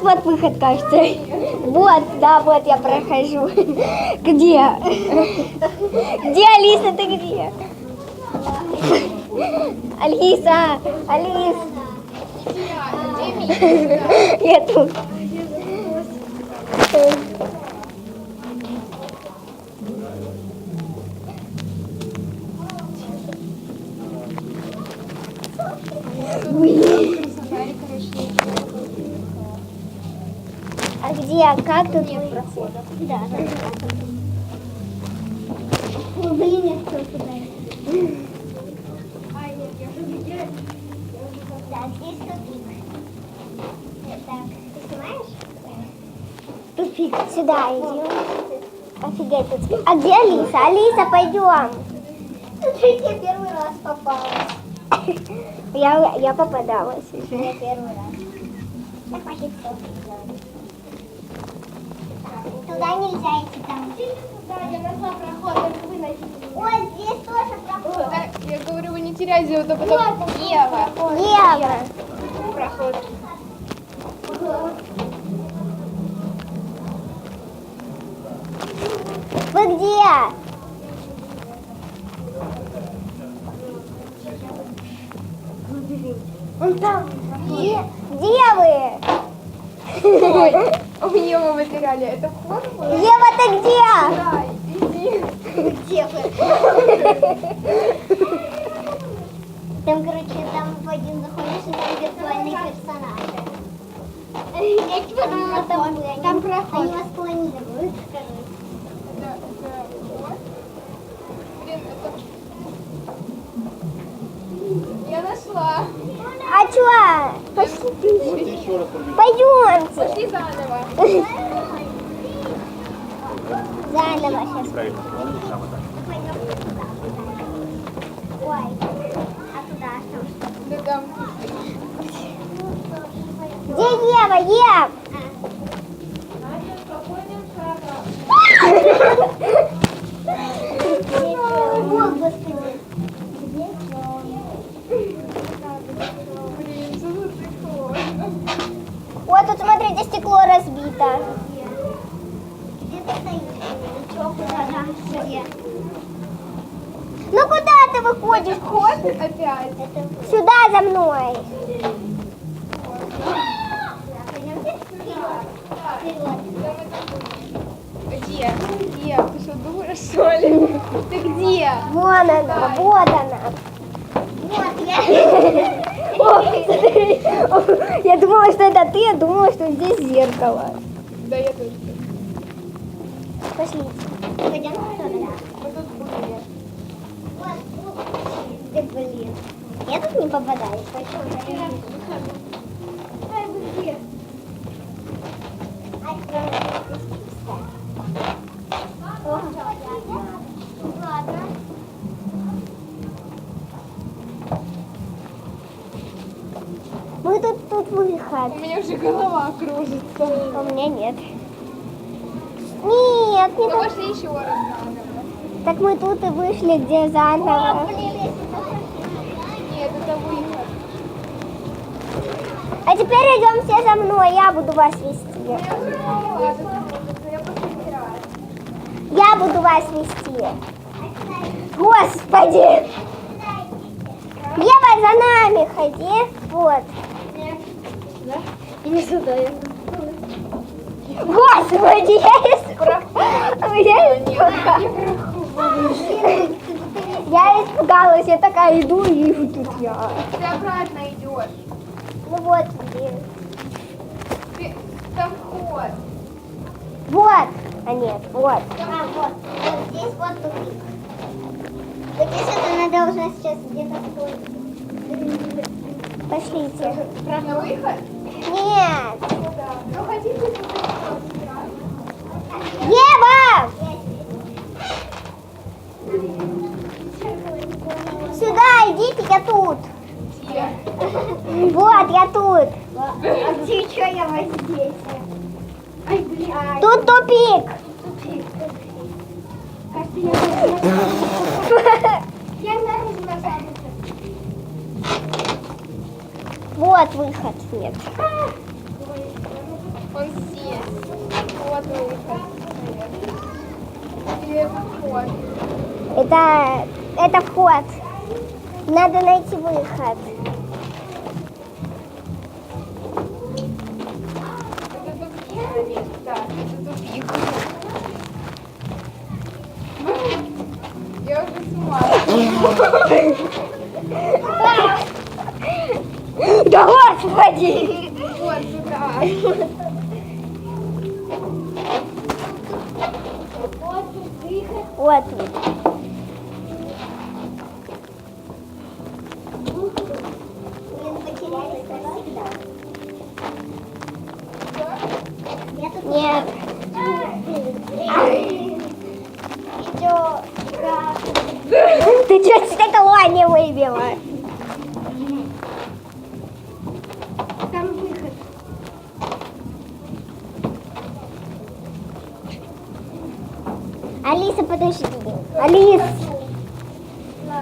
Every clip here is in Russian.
Вот выход, кажется. Вот, да, вот я прохожу. Где? Где, Алиса, ты где? Алиса, Алис. Я тут. А где? Как тут? Нет прохода. Да. Блин, я что туда? Да, здесь тупик. Так, ты снимаешь? Тупик. Сюда идем. Офигеть тут. А где Алиса? Алиса, пойдем. Тут я первый раз попалась. Я попадалась. Я первый раз. Так, пошли туда нельзя идти, там. Да, я нашла проход, вы найдите. Ой, здесь тоже проход. Да, я говорю, вы не теряйте, вот, а потом Ева. Ева. Проход. Вы где? Он там. Где вы? Ой, у Евы вы теряли. Это вход был? Ева, ты где? Да, иди. Где вы? Там, короче, там в один заходишь, и там виртуальные персонажи. Я типа думала, там проход. Они вас планируют, скажи. Это вот. Блин, это... Я нашла. А чё? Пошли. Пойдемте. Пошли заново. Заново сейчас. Ой, а туда что? Да там. Где Ева? Ев! Вот, господи. Блин, занудный ход. Вот тут, смотрите, стекло разбито. Где ты стоишь? Ничего, куда? Где? Ну куда ты выходишь? Ход опять. Сюда за мной. Где? Где? Ты что, дура, что ли? Ты где? Вон она, вот она. Вот я. О, смотри. Я думала, что это ты, я думала, что здесь зеркало. Да, я тоже. Пошли. Пойдем туда. Мы тут были. Ты, блин. Я тут не попадаю. Почему? Ай, вы где? Ладно. Мы тут выход. У меня уже голова кружится. У меня нет. Нет, не Мы так. пошли еще раз заново. Так мы тут и вышли, где заново. Нет, это выход. А теперь идем все за мной, я буду вас вести. Я уже поняла, я последний раз. Я буду вас вести. Господи! Ева, за нами ходи. Вот. Не сюда. Господи, я испугалась, я такая иду и вижу тут я. Ты обратно идешь. Ну вот, блин. Ты, там вход. Вот. А нет, вот. А, вот. Вот здесь вот тупик. Вот здесь это надо уже сейчас где-то стоить. Пошлите. На выход? Нет. Ну, хотите, Ева! Сюда идите, я тут. Вот, я тут. А ты что, я вот здесь? Ай, блин. Тут тупик. Я знаю, что назад. Вот выход, нет. Он здесь. Вот выход. Или это вход? Это вход. Надо найти выход. Это тупик. Да, это тупик. Я уже с ума. Да господи! Вот сюда. Вот выход. Нет. Ты что, стекло не выбила? Там выход. Алиса, подожди. Алис,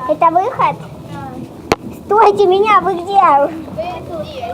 это выход? Стойте меня, вы где? Да я здесь.